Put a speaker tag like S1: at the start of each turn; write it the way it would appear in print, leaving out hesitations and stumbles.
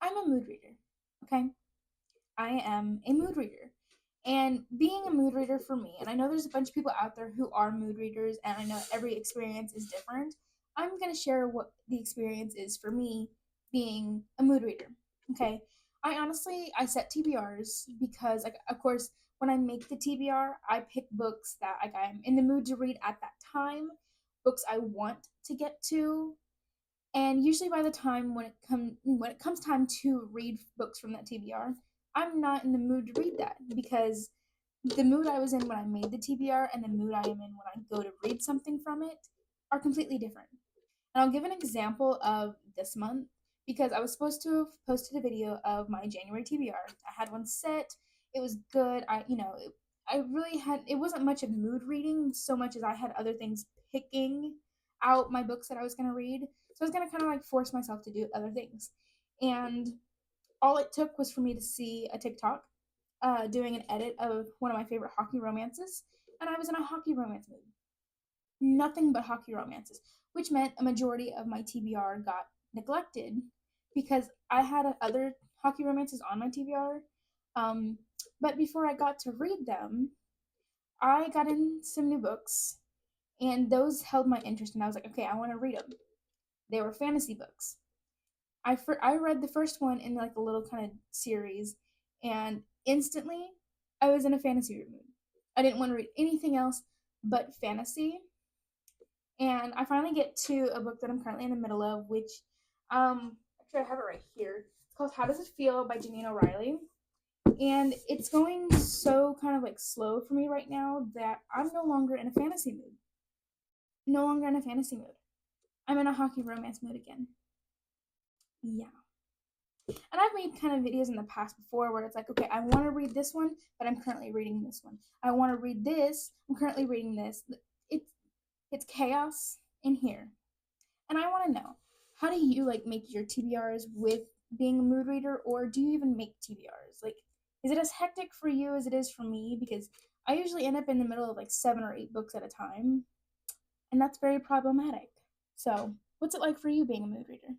S1: I'm a mood reader. Okay. I am a mood reader. And being a mood reader for me, and I know there's a bunch of people out there who are mood readers, and I know every experience is different. I'm going to share what the experience is for me being a mood reader. Okay. I set TBRs because, like, of course, when I make the TBR, I pick books that like I'm in the mood to read at that time, books I want to get to, and usually by the time when it comes time to read books from that TBR, I'm not in the mood to read that because the mood I was in when I made the TBR and the mood I am in when I go to read something from it are completely different. And I'll give an example of this month because I was supposed to have posted a video of my January TBR. I had one set. It was good. I really had it wasn't much of mood reading so much as I had other things picking out my books that I was going to read. So I was going to kind of like force myself to do other things. And all it took was for me to see a TikTok doing an edit of one of my favorite hockey romances, and I was in a hockey romance mood. Nothing but hockey romances, which meant a majority of my TBR got neglected because I had other hockey romances on my TBR. Um, but before I got to read them, I got in some new books, and those held my interest, and I was like, okay, I want to read them. They were fantasy books. I read the first one in like a little kind of series, and instantly I was in a fantasy mood. I didn't want to read anything else but fantasy, and I finally get to a book that I'm currently in the middle of, which actually I have it right here. It's called How Does It Feel by Janine O'Reilly. And it's going so kind of like slow for me right now that I'm no longer in a fantasy mood. No longer in a fantasy mood. I'm in a hockey romance mood again. Yeah. And I've made kind of videos in the past before where it's like, okay, I want to read this one, but I'm currently reading this one. I want to read this, I'm currently reading this. It's it's chaos in here. And I want to know, how do you like make your TBRs with being a mood reader, or do you even make TBRs? Like, is it as hectic for you as it is for me? Because I usually end up in the middle of like 7 or 8 books at a time, and that's very problematic. So, what's it like for you being a mood reader?